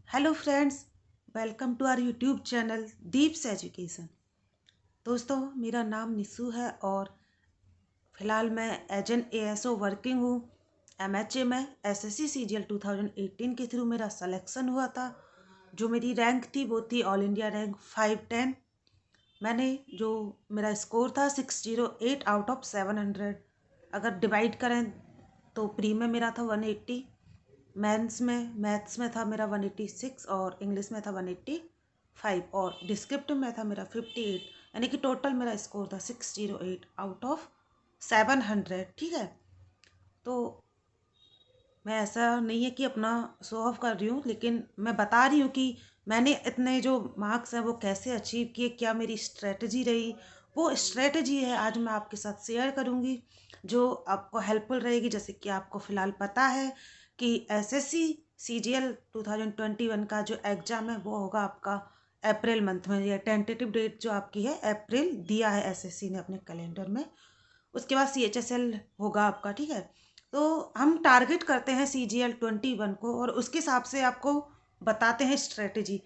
Hello friends, welcome to our YouTube channel Deep's Education. दोस्तों, मेरा नाम निशु है और फिलहाल मैं एज एन एएसओ वर्किंग हूँ। एमएचए में एसएससी सीजीएल 2018 के थ्रू मेरा सिलेक्शन हुआ था। जो मेरी रैंक थी वो थी ऑल इंडिया रैंक 510। मैंने जो मेरा स्कोर था 608 आउट ऑफ 700। अगर डिवाइड करें तो प्री में मेरा था 180, मैथ्स में था मेरा 186 और इंग्लिश में था 185 और डिस्क्रिप्टिव में था मेरा 58। यानी कि टोटल मेरा स्कोर था 608 आउट ऑफ 700। ठीक है, तो मैं ऐसा नहीं है कि अपना शो ऑफ कर रही हूँ, लेकिन मैं बता रही हूँ कि मैंने इतने जो मार्क्स हैं वो कैसे अचीव किए, क्या मेरी स्ट्रेटजी रही। वो स्ट्रेटजी है आज मैं आपके साथ शेयर करूँगी, जो आपको हेल्पफुल रहेगी। जैसे कि आपको फ़िलहाल पता है कि एसएससी सीजीएल 2021 का जो एग्ज़ाम है वो होगा आपका अप्रैल मंथ में। या टेंटेटिव डेट जो आपकी है अप्रैल दिया है एसएससी ने अपने कैलेंडर में। उसके बाद सीएचएसएल होगा आपका। ठीक है, तो हम टारगेट करते हैं सीजीएल 21 को और उसके हिसाब से आपको बताते हैं स्ट्रेटेजी।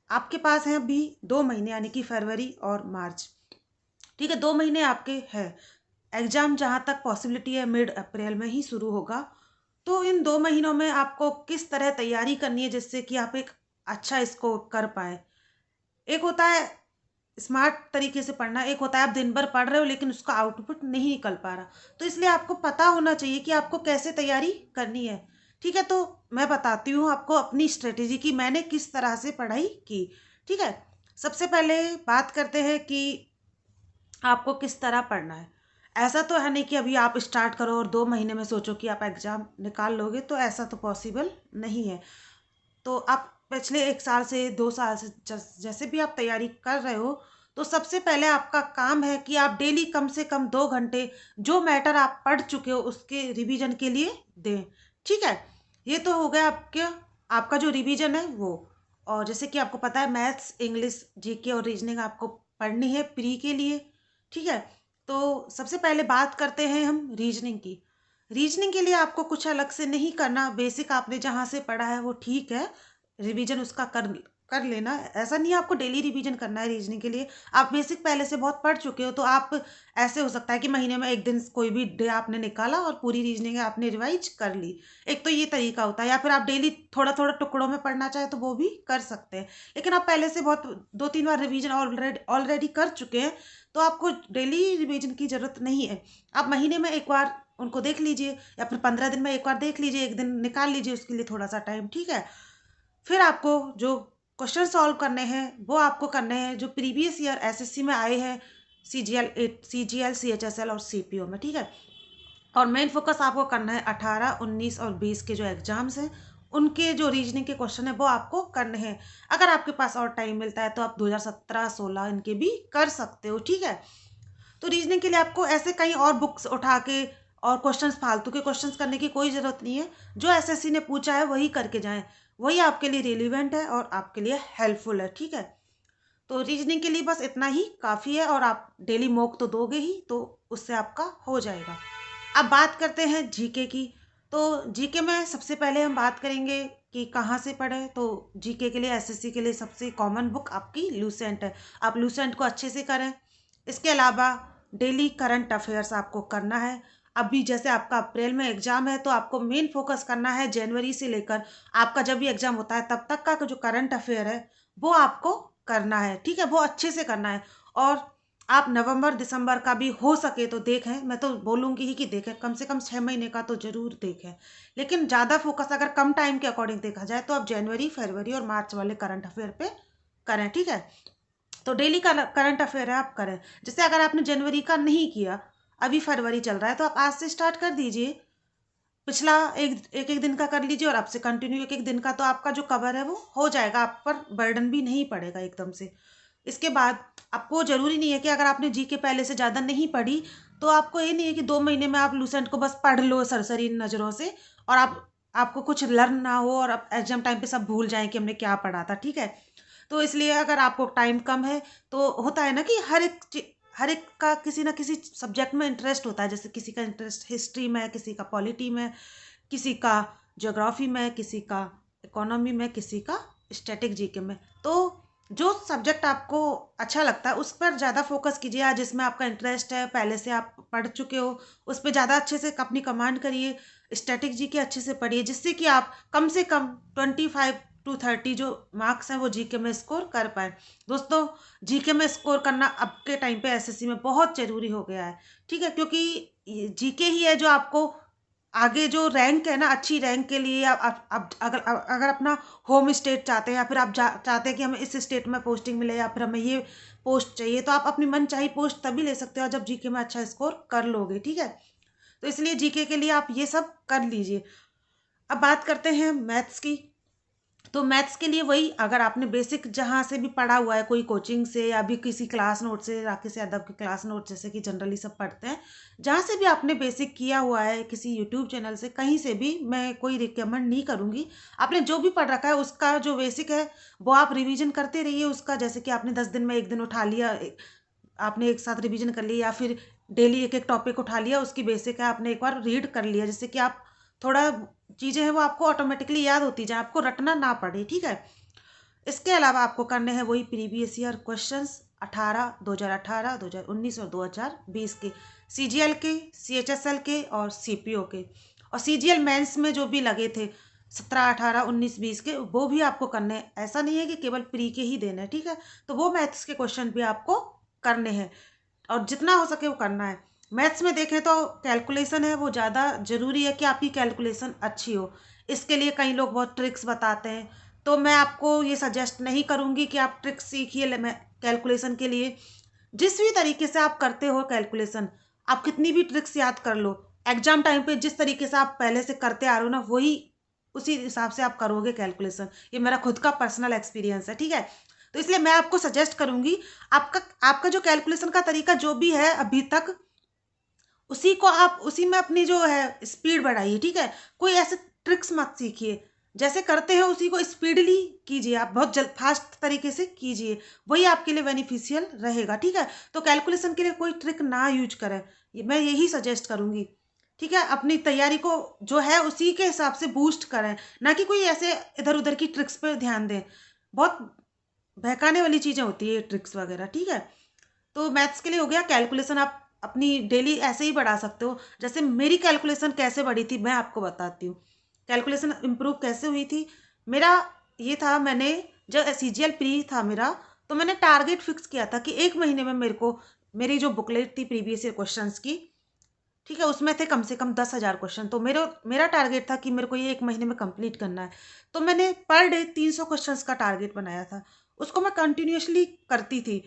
आपके पास है अभी 2 महीने, यानी कि फरवरी और मार्च। ठीक है, 2 महीने आपके हैं। एग्ज़ाम जहाँ तक पॉसिबिलिटी है मिड अप्रैल में ही शुरू होगा। तो इन 2 महीनों में आपको किस तरह तैयारी करनी है जिससे कि आप एक अच्छा स्कोर कर पाए। एक होता है स्मार्ट तरीके से पढ़ना, एक होता है आप दिन भर पढ़ रहे हो लेकिन उसका आउटपुट नहीं निकल पा रहा। तो इसलिए आपको पता होना चाहिए कि आपको कैसे तैयारी करनी है। ठीक है, तो मैं बताती हूँ आपको अपनी स्ट्रेटेजी की मैंने किस तरह से पढ़ाई की। ठीक है, सबसे पहले बात करते हैं कि आपको किस तरह पढ़ना है। ऐसा तो है नहीं कि अभी आप स्टार्ट करो और 2 महीने में सोचो कि आप एग्ज़ाम निकाल लोगे, तो ऐसा तो पॉसिबल नहीं है। तो आप पिछले 1 साल से 2 साल से जैसे भी आप तैयारी कर रहे हो, तो सबसे पहले आपका काम है कि आप डेली कम से कम 2 घंटे जो मैटर आप पढ़ चुके हो उसके रिवीजन के लिए दें। ठीक है, ये तो हो गया आपका जो रिवीजन है वो। और जैसे कि आपको पता है मैथ्स, इंग्लिश, जीके और रीजनिंग आपको पढ़नी है प्री के लिए। ठीक है, तो सबसे पहले बात करते हैं हम रीजनिंग की। रीजनिंग के लिए आपको कुछ अलग से नहीं करना, बेसिक आपने जहाँ से पढ़ा है वो ठीक है, रिवीजन उसका कर कर लेना। ऐसा नहीं है आपको डेली रिवीजन करना है रीजनिंग के लिए। आप बेसिक पहले से बहुत पढ़ चुके हो, तो आप ऐसे हो सकता है कि महीने में एक दिन कोई भी डे आपने निकाला और पूरी रीजनिंग आपने रिवाइज कर ली। एक तो ये तरीका होता है, या फिर आप डेली थोड़ा थोड़ा टुकड़ों में पढ़ना चाहे तो वो भी कर सकते हैं। लेकिन आप पहले से बहुत 2-3 बार रिवीजन ऑलरेडी कर चुके हैं, तो आपको डेली रिवीजन की ज़रूरत नहीं है। आप महीने में एक बार उनको देख लीजिए, या फिर 15 दिन में एक बार देख लीजिए, एक दिन निकाल लीजिए उसके लिए थोड़ा सा टाइम। ठीक है, फिर आपको जो क्वेश्चन सॉल्व करने हैं वो आपको करने हैं जो प्रीवियस ईयर एसएससी में आए हैं, सीजीएल, सीएचएसएल और सीपीओ में। ठीक है, और मेन फोकस आपको करना है 18, 19 और 20 के जो एग्जाम्स हैं उनके जो रीजनिंग के क्वेश्चन है वो आपको करने हैं। अगर आपके पास और टाइम मिलता है तो आप 2017, 16 इनके भी कर सकते हो। ठीक है, तो रीजनिंग के लिए आपको ऐसे कहीं और बुक्स उठा के और क्वेश्चंस, फालतू के क्वेश्चंस करने की कोई ज़रूरत नहीं है। जो एसएससी ने पूछा है वही करके जाएं, वही आपके लिए रिलेवेंट है और आपके लिए हेल्पफुल है। ठीक है, तो रीजनिंग के लिए बस इतना ही काफ़ी है, और आप डेली मॉक तो दोगे ही, तो उससे आपका हो जाएगा। अब बात करते हैं जीके की। तो जीके में सबसे पहले हम बात करेंगे कि कहाँ से पढ़ें। तो जीके के लिए, एसएससी के लिए सबसे कॉमन बुक आपकी लूसेंट है। आप लूसेंट को अच्छे से करें। इसके अलावा डेली करंट अफेयर्स आपको करना है। अभी जैसे आपका अप्रैल में एग्जाम है, तो आपको मेन फोकस करना है जनवरी से लेकर आपका जब भी एग्जाम होता है तब तक का जो करंट अफेयर है वो आपको करना है। ठीक है, वो अच्छे से करना है। और आप नवंबर दिसंबर का भी हो सके तो देखें, मैं तो बोलूँगी ही कि देखें, कम से कम 6 महीने का तो ज़रूर देखें। लेकिन ज़्यादा फोकस अगर कम टाइम के अकॉर्डिंग देखा जाए तो आप जनवरी, फरवरी और मार्च वाले करंट अफेयर पे करें। ठीक है, तो डेली का करंट अफेयर है आप करें। जैसे अगर आपने जनवरी का नहीं किया, अभी फरवरी चल रहा है, तो आप आज से स्टार्ट कर दीजिए। पिछला एक दिन का कर लीजिए और आपसे कंटिन्यू एक दिन का, तो आपका जो कवर है वो हो जाएगा, आप पर बर्डन भी नहीं पड़ेगा एकदम से। इसके बाद आपको ज़रूरी नहीं है कि अगर आपने जी के पहले से ज़्यादा नहीं पढ़ी, तो आपको ये नहीं है कि 2 महीने में आप लूसेंट को बस पढ़ लो सरसरी नज़रों से, और आपको कुछ लर्न ना हो और आप एग्जाम टाइम पे सब भूल जाएं कि हमने क्या पढ़ा था। ठीक है, तो इसलिए अगर आपको टाइम कम है, तो होता है ना कि हर एक का किसी ना किसी सब्जेक्ट में इंटरेस्ट होता है। जैसे किसी का इंटरेस्ट हिस्ट्री में है, किसी का पॉलिटी में, किसी का ज्योग्राफी में, किसी का इकोनॉमी में, किसी का स्टैटिक जीके में। तो जो सब्जेक्ट आपको अच्छा लगता है उस पर ज़्यादा फोकस कीजिए, या जिसमें आपका इंटरेस्ट है, पहले से आप पढ़ चुके हो, उस पर ज़्यादा अच्छे से अपनी कमांड करिए। स्टैटिक जीके अच्छे से पढ़िए, जिससे कि आप कम से कम 25 to 30 जो मार्क्स हैं वो जीके में स्कोर कर पाए। दोस्तों, जीके में स्कोर करना अब के टाइम पे एसएससी में बहुत ज़रूरी हो गया है, ठीक है, क्योंकि जीके ही है जो आपको आगे जो रैंक है ना, अच्छी रैंक के लिए आप अगर अपना होम स्टेट चाहते हैं, या फिर आप चाहते हैं कि हमें इस स्टेट में पोस्टिंग मिले, या फिर हमें ये पोस्ट चाहिए, तो आप अपनी मन चाही पोस्ट तभी ले सकते हो जब जीके में अच्छा स्कोर कर लोगे, ठीक है। तो इसलिए जीके के लिए आप ये सब कर लीजिए। अब बात करते हैं मैथ्स की। तो मैथ्स के लिए वही, अगर आपने बेसिक जहाँ से भी पढ़ा हुआ है, कोई कोचिंग से या भी किसी क्लास नोट से, राकेश यादव के क्लास नोट जैसे कि जनरली सब पढ़ते हैं, जहाँ से भी आपने बेसिक किया हुआ है, किसी यूट्यूब चैनल से, कहीं से भी, मैं कोई रिकमेंड नहीं करूँगी। आपने जो भी पढ़ रखा है उसका जो बेसिक है वो आप रिविजन करते रहिए उसका। जैसे कि आपने 10 दिन में एक दिन उठा लिया, आपने एक साथ रिवीजन कर लिया, या फिर डेली एक एक टॉपिक उठा लिया, उसकी बेसिक है आपने एक बार रीड कर लिया, जिससे कि आप थोड़ा चीज़ें हैं वो आपको ऑटोमेटिकली याद होती जाए, आपको रटना ना पड़े, ठीक है। इसके अलावा आपको करने हैं वही प्रीवियस ईयर क्वेश्चंस 2018, 2019 और 2020 के, सीजीएल के, सीएचएसएल के और सीपीओ के। और सीजीएल मेंस में जो भी लगे थे 17, 18, 19, 20 के, वो भी आपको करने हैं। ऐसा नहीं है कि केवल प्री के ही देने हैं, ठीक है। तो वो मैथ्स के क्वेश्चन भी आपको करने हैं, और जितना हो सके वो करना है। मैथ्स में देखें तो कैलकुलेशन है वो ज़्यादा ज़रूरी है कि आपकी कैलकुलेशन अच्छी हो। इसके लिए कई लोग बहुत ट्रिक्स बताते हैं, तो मैं आपको ये सजेस्ट नहीं करूँगी कि आप ट्रिक्स सीखिए मैं कैलकुलेशन के लिए। जिस भी तरीके से आप करते हो कैलकुलेशन, आप कितनी भी ट्रिक्स याद कर लो, एग्जाम टाइम पे जिस तरीके से आप पहले से करते आ रहे हो ना, वही उसी हिसाब से आप करोगे कैलकुलेशन। ये मेरा खुद का पर्सनल एक्सपीरियंस है, ठीक है। तो इसलिए मैं आपको सजेस्ट करूंगी, आपका आपका जो कैलकुलेशन का तरीका जो भी है अभी तक, उसी को आप उसी में अपनी जो है स्पीड बढ़ाइए, ठीक है। कोई ऐसे ट्रिक्स मत सीखिए, जैसे करते हैं उसी को स्पीडली कीजिए, आप बहुत जल्द फास्ट तरीके से कीजिए, वही आपके लिए बेनिफिशियल रहेगा, ठीक है। तो कैलकुलेशन के लिए कोई ट्रिक ना यूज करें, मैं यही सजेस्ट करूंगी, ठीक है। अपनी तैयारी को जो है उसी के हिसाब से बूस्ट करें, ना कि कोई ऐसे इधर उधर की ट्रिक्स पर ध्यान दें। बहुत बहकाने वाली चीज़ें होती है ये ट्रिक्स वगैरह, ठीक है। तो मैथ्स के लिए हो गया। कैलकुलेशन आप अपनी डेली ऐसे ही बढ़ा सकते हो। जैसे मेरी कैलकुलेशन कैसे बढ़ी थी मैं आपको बताती हूँ। कैलकुलेशन इम्प्रूव कैसे हुई थी मेरा, ये था, मैंने जब सीजीएल प्री था मेरा, तो मैंने टारगेट फिक्स किया था कि एक महीने में मेरे को, मेरी जो बुकलेट थी प्रीवियस ईयर क्वेश्चंस की, ठीक है, उसमें थे कम से कम 10,000 क्वेश्चन। तो मेरा टारगेट था कि मेरे को ये एक महीने में कंप्लीट करना है। तो मैंने पर डे 300 क्वेश्चंस का टारगेट बनाया था, उसको मैं कंटिन्यूसली करती थी।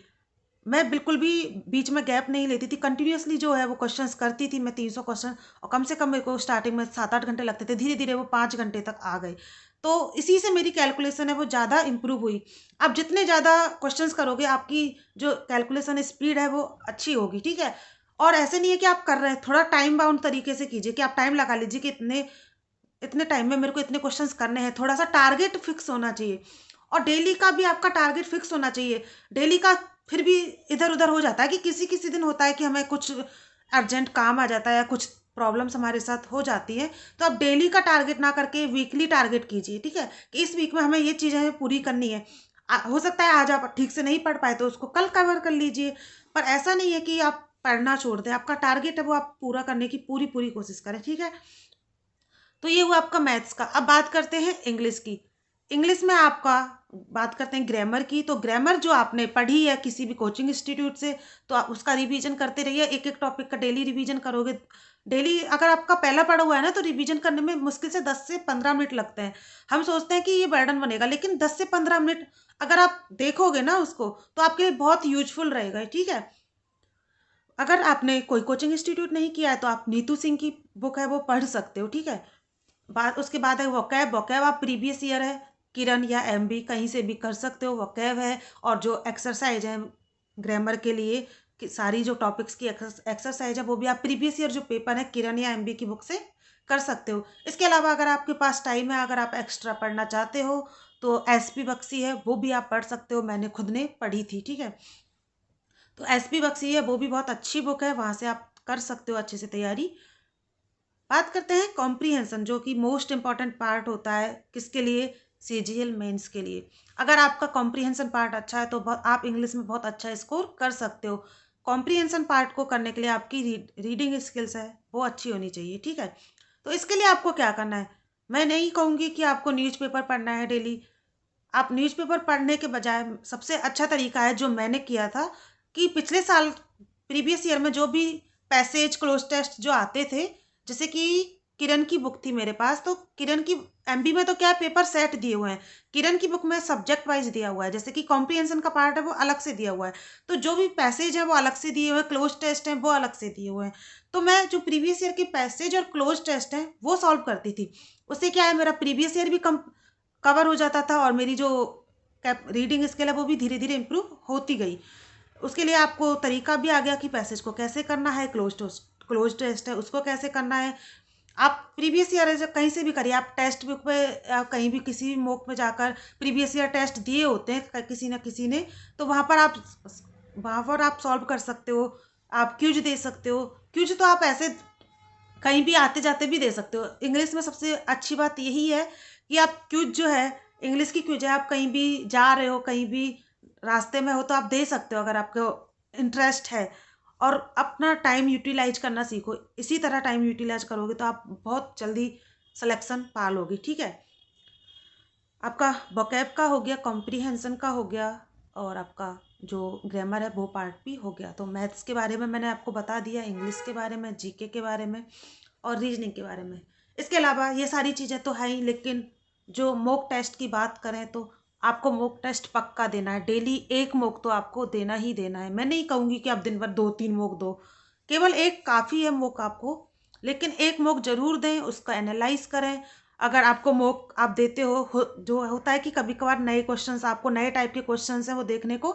मैं बिल्कुल भी बीच में गैप नहीं लेती थी, कंटिन्यूसली जो है वो क्वेश्चंस करती थी मैं 300 क्वेश्चन। और कम से कम मेरे को स्टार्टिंग में 7-8 घंटे लगते थे, धीरे धीरे वो 5 घंटे तक आ गए। तो इसी से मेरी कैलकुलेशन है वो ज़्यादा इंप्रूव हुई। आप जितने ज़्यादा क्वेश्चंस करोगे, आपकी जो कैलकुलेशन स्पीड है वो अच्छी होगी, ठीक है। और ऐसे नहीं है कि आप कर रहे हैं, थोड़ा टाइम बाउंड तरीके से कीजिए, कि आप टाइम लगा लीजिए कि इतने इतने टाइम में मेरे को इतने क्वेश्चंस करने हैं। थोड़ा सा टारगेट फिक्स होना चाहिए, और डेली का भी आपका टारगेट फिक्स होना चाहिए। डेली का फिर भी इधर उधर हो जाता है, कि किसी किसी दिन होता है कि हमें कुछ अर्जेंट काम आ जाता है या कुछ प्रॉब्लम्स हमारे साथ हो जाती है। तो आप डेली का टारगेट ना करके वीकली टारगेट कीजिए, ठीक है, कि इस वीक में हमें ये चीज़ें पूरी करनी है। हो सकता है आज आप ठीक से नहीं पढ़ पाए तो उसको कल कवर कर लीजिए, पर ऐसा नहीं है कि आप पढ़ना छोड़ दें। आपका टारगेट है वो आप पूरा करने की पूरी पूरी कोशिश करें, ठीक है। तो ये हुआ आपका मैथ्स का। अब बात करते हैं इंग्लिश की। इंग्लिश में आपका बात करते हैं ग्रामर की। तो ग्रामर जो आपने पढ़ी है किसी भी कोचिंग इंस्टीट्यूट से, तो आप उसका रिवीजन करते रहिए। एक एक टॉपिक का डेली रिवीजन करोगे, डेली अगर आपका पहला पढ़ा हुआ है ना, तो रिवीजन करने में मुश्किल से 10 से 15 मिनट लगते हैं। हम सोचते हैं कि ये बर्डन बनेगा, लेकिन 10 से 15 मिनट अगर आप देखोगे ना उसको, तो आपके लिए बहुत यूजफुल रहेगा, ठीक है। अगर आपने कोई कोचिंग इंस्टीट्यूट नहीं किया है तो आप नीतू सिंह की बुक है वो पढ़ सकते हो, ठीक है। बात उसके बाद है वोकैब। वोकैब आप प्रीवियस ईयर है, किरण या एमबी कहीं से भी कर सकते हो, वोकैब है। और जो एक्सरसाइज है ग्रामर के लिए, कि सारी जो टॉपिक्स की एक्सरसाइज है वो भी आप प्रीवियस ईयर जो पेपर है किरण या एमबी की बुक से कर सकते हो। इसके अलावा अगर आपके पास टाइम है, अगर आप एक्स्ट्रा पढ़ना चाहते हो, तो एसपी बख्शी है वो भी आप पढ़ सकते हो। मैंने खुद ने पढ़ी थी, ठीक है। तो एसपी बख्शी है वो भी बहुत अच्छी बुक है, वहाँ से आप कर सकते हो अच्छे से तैयारी। बात करते हैं कॉम्प्रीहेंशन, जो कि मोस्ट इम्पॉर्टेंट पार्ट होता है किसके लिए, CGL मेंस के लिए। अगर आपका कॉम्प्रिहेंशन पार्ट अच्छा है तो आप इंग्लिश में बहुत अच्छा स्कोर कर सकते हो। कॉम्प्रिहेंशन पार्ट को करने के लिए आपकी रीडिंग स्किल्स है वो अच्छी होनी चाहिए, ठीक है। तो इसके लिए आपको क्या करना है, मैं नहीं कहूँगी कि आपको न्यूज़पेपर पढ़ना है डेली। आप न्यूज़पेपर पढ़ने के बजाय सबसे अच्छा तरीका है जो मैंने किया था कि पिछले साल प्रीवियस ईयर में जो भी पैसेज क्लोज टेस्ट जो आते थे, जैसे कि किरण की बुक थी मेरे पास, तो किरण की MB में तो क्या पेपर सेट दिए हुए हैं, किरण की बुक में सब्जेक्ट वाइज दिया हुआ है, जैसे कि कॉम्प्रिहेंशन का पार्ट है वो अलग से दिया हुआ है, तो जो भी पैसेज है वो अलग से दिए हुए हैं, क्लोज टेस्ट है वो अलग से दिए हुए हैं। तो मैं जो प्रीवियस ईयर के पैसेज और क्लोज टेस्ट हैं वो सॉल्व करती थी। उससे क्या है, मेरा प्रीवियस ईयर भी कम कवर हो जाता था और मेरी जो रीडिंग स्किल है वो भी धीरे धीरे इम्प्रूव होती गई। उसके लिए आपको तरीका भी आ गया कि पैसेज को कैसे करना है, क्लोज टेस्ट है उसको कैसे करना है। आप प्रीवियस ईयर कहीं से भी करिए, आप टेक्स्ट बुक पे या कहीं भी किसी भी मॉक में जाकर प्रीवियस ईयर टेस्ट दिए होते हैं किसी न किसी ने, तो वहाँ पर आप सॉल्व कर सकते हो। आप क्यूज दे सकते हो। क्यूज तो आप ऐसे कहीं भी आते जाते भी दे सकते हो। इंग्लिश में सबसे अच्छी बात यही है कि आप क्यूज जो है, इंग्लिश की क्यूज है, आप कहीं भी जा रहे हो, कहीं भी रास्ते में हो तो आप दे सकते हो अगर आपको इंटरेस्ट है। और अपना टाइम यूटिलाइज करना सीखो, इसी तरह टाइम यूटिलाइज करोगे तो आप बहुत जल्दी सिलेक्शन पा लोगे, ठीक है। आपका वोकैब का हो गया, कॉम्प्रिहेंशन का हो गया, और आपका जो ग्रामर है वो पार्ट भी हो गया। तो मैथ्स के बारे में मैंने आपको बता दिया, इंग्लिश के बारे में, जीके के बारे में और रीजनिंग के बारे में। इसके अलावा ये सारी चीज़ें तो है ही, लेकिन जो मॉक टेस्ट की बात करें तो आपको मॉक टेस्ट पक्का देना है। डेली एक मॉक तो आपको देना ही देना है। मैं नहीं कहूँगी कि आप दिन भर 2-3 मॉक दो, केवल एक काफ़ी है मॉक आपको, लेकिन एक मॉक जरूर दें, उसका एनालाइज करें। अगर आपको मॉक आप देते जो होता है कि कभी कभार नए क्वेश्चंस, आपको नए टाइप के क्वेश्चंस हैं वो देखने को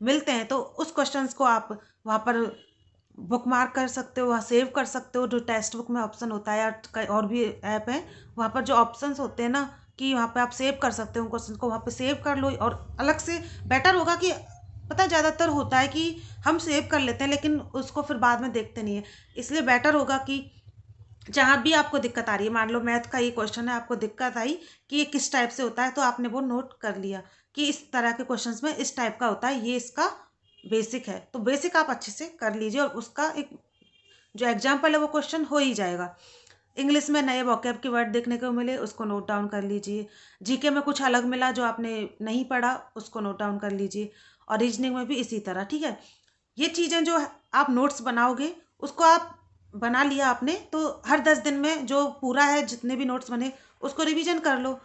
मिलते हैं, तो उस क्वेश्चंस को आप वहाँ पर बुक मार्क कर सकते हो, वहाँ सेव कर सकते हो। जो टेक्स्ट बुक में ऑप्शन होता है या और भी ऐप है, वहाँ पर जो ऑप्शंस होते हैं ना कि वहाँ पे आप सेव कर सकते हो उन क्वेश्चन को, वहाँ पे सेव कर लो। और अलग से बेटर होगा कि पता है ज़्यादातर होता है कि हम सेव कर लेते हैं लेकिन उसको फिर बाद में देखते नहीं है। इसलिए बेटर होगा कि जहाँ भी आपको दिक्कत आ रही है, मान लो मैथ का ये क्वेश्चन है, आपको दिक्कत आई कि ये किस टाइप से होता है, तो आपने वो नोट कर लिया कि इस तरह के क्वेश्चंस में इस टाइप का होता है, ये इसका बेसिक है, तो बेसिक आप अच्छे से कर लीजिए और उसका एक जो एग्जाम्पल है वो क्वेश्चन हो ही जाएगा। इंग्लिश में नए वोकैब के वर्ड देखने को मिले उसको नोट डाउन कर लीजिए। जीके में कुछ अलग मिला जो आपने नहीं पढ़ा उसको नोट डाउन कर लीजिए। और रीजनिंग में भी इसी तरह, ठीक है। ये चीज़ें जो आप नोट्स बनाओगे, उसको आप बना लिया आपने तो हर 10 दिन में जो पूरा है जितने भी नोट्स बने उसको रिवीजन कर लो।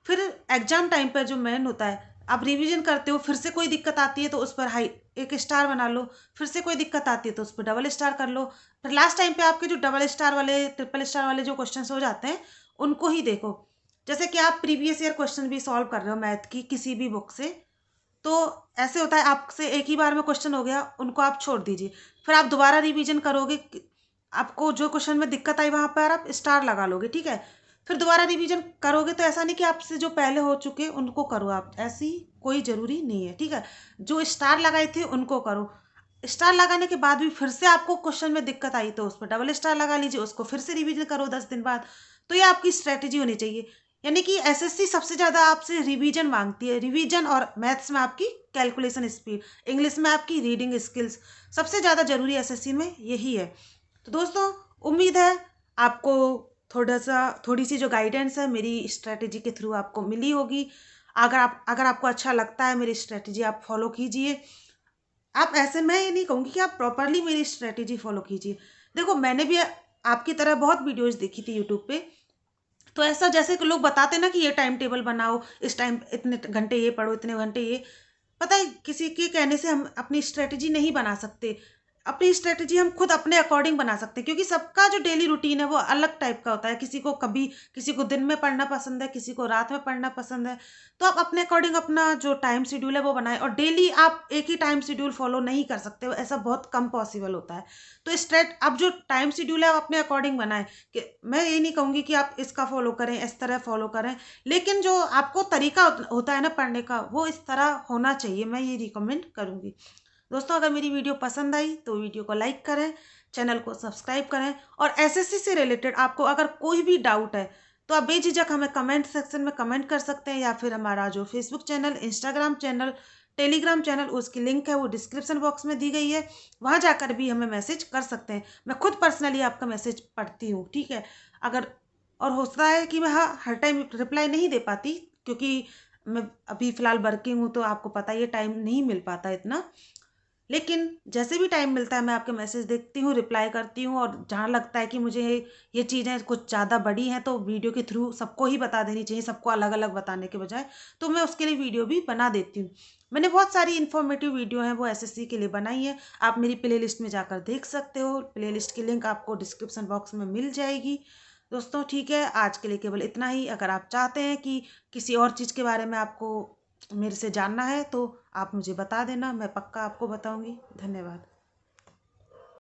फिर एग्जाम टाइम पर जो मेन होता है, आप रिवीजन करते हो, फिर से कोई दिक्कत आती है तो उस पर हाई एक स्टार बना लो, फिर से कोई दिक्कत आती है तो उस पर डबल स्टार कर लो। फिर लास्ट टाइम पे आपके जो डबल स्टार वाले, ट्रिपल स्टार वाले जो क्वेश्चन हो जाते हैं उनको ही देखो। जैसे कि आप प्रीवियस ईयर क्वेश्चन भी सॉल्व कर रहे हो मैथ की किसी भी बुक से, तो ऐसे होता है आपसे एक ही बार में क्वेश्चन हो गया, उनको आप छोड़ दीजिए। फिर आप दोबारा रिवीजन करोगे, आपको जो क्वेश्चन में दिक्कत आई वहां पर आप स्टार लगा लोगे, ठीक है। फिर दोबारा रिवीजन करोगे तो ऐसा नहीं कि आपसे जो पहले हो चुके उनको करो, आप ऐसी कोई जरूरी नहीं है, ठीक है। जो स्टार लगाए थे उनको करो। स्टार लगाने के बाद भी फिर से आपको क्वेश्चन में दिक्कत आई तो उस पर डबल स्टार लगा लीजिए, उसको फिर से रिवीजन करो 10 दिन बाद। तो ये आपकी स्ट्रेटेजी होनी चाहिए। यानी कि एसएससी सबसे ज़्यादा आपसे रिवीजन मांगती है, रिवीजन, और मैथ्स में आपकी कैलकुलेशन स्पीड, इंग्लिश में आपकी रीडिंग स्किल्स, सबसे ज़्यादा जरूरी एसएससी में यही है। तो दोस्तों, उम्मीद है आपको थोड़ी सी जो गाइडेंस है मेरी स्ट्रेटेजी के थ्रू आपको मिली होगी। अगर आपको अच्छा लगता है मेरी स्ट्रेटेजी, आप फॉलो कीजिए। आप ऐसे, मैं ये नहीं कहूँगी कि आप प्रॉपरली मेरी स्ट्रेटेजी फॉलो कीजिए। देखो, मैंने भी आपकी तरह बहुत वीडियोज देखी थी यूट्यूब पे, तो ऐसा जैसे कि लोग बताते ना कि ये टाइम टेबल बनाओ, इस टाइम इतने घंटे ये पढ़ो, इतने घंटे ये, पता है किसी के कहने से हम अपनी स्ट्रेटेजी नहीं बना सकते। अपनी स्ट्रेटेजी हम खुद अपने अकॉर्डिंग बना सकते हैं, क्योंकि सबका जो डेली रूटीन है वो अलग टाइप का होता है। किसी को दिन में पढ़ना पसंद है, किसी को रात में पढ़ना पसंद है। तो आप अपने अकॉर्डिंग अपना जो टाइम शेड्यूल है वो बनाएं, और डेली आप एक ही टाइम शेड्यूल फॉलो नहीं कर सकते, ऐसा बहुत कम पॉसिबल होता है। तो अब जो टाइम शेड्यूल है आप अपने अकॉर्डिंग बनाएं। कि मैं ये नहीं कहूँगी कि आप इसका फॉलो करें, इस तरह फॉलो करें, लेकिन जो आपको तरीका होता है ना पढ़ने का, वो इस तरह होना चाहिए, मैं ये रिकमेंड करूँगी। दोस्तों, अगर मेरी वीडियो पसंद आई तो वीडियो को लाइक करें, चैनल को सब्सक्राइब करें, और एसएससी से रिलेटेड आपको अगर कोई भी डाउट है तो आप बेझिझक हमें कमेंट सेक्शन में कमेंट कर सकते हैं, या फिर हमारा जो Facebook channel, Instagram channel, Telegram channel, उसकी लिंक है वो डिस्क्रिप्शन बॉक्स में दी गई है, वहाँ जाकर भी हमें मैसेज कर सकते हैं। मैं खुद पर्सनली आपका मैसेज पढ़ती हूँ, ठीक है। अगर और होता है कि मैं हर टाइम रिप्लाई नहीं दे पाती, क्योंकि मैं अभी फ़िलहाल वर्किंग हूँ, तो आपको पता ही है टाइम नहीं मिल पाता इतना। लेकिन जैसे भी टाइम मिलता है मैं आपके मैसेज देखती हूँ, रिप्लाई करती हूँ, और जहाँ लगता है कि मुझे ये चीज़ें कुछ ज़्यादा बड़ी हैं तो वीडियो के थ्रू सबको ही बता देनी चाहिए, सबको अलग अलग बताने के बजाय, तो मैं उसके लिए वीडियो भी बना देती हूँ। मैंने बहुत सारी इन्फॉर्मेटिव वीडियो हैं वो एसएससी के लिए बनाई है, आप मेरी प्लेलिस्ट में जाकर देख सकते हो। प्लेलिस्ट की लिंक आपको डिस्क्रिप्शन बॉक्स में मिल जाएगी। दोस्तों ठीक है, आज के लिए केवल इतना ही। अगर आप चाहते हैं कि किसी और चीज़ के बारे में आपको मेरे से जानना है तो आप मुझे बता देना, मैं पक्का आपको बताऊंगी। धन्यवाद।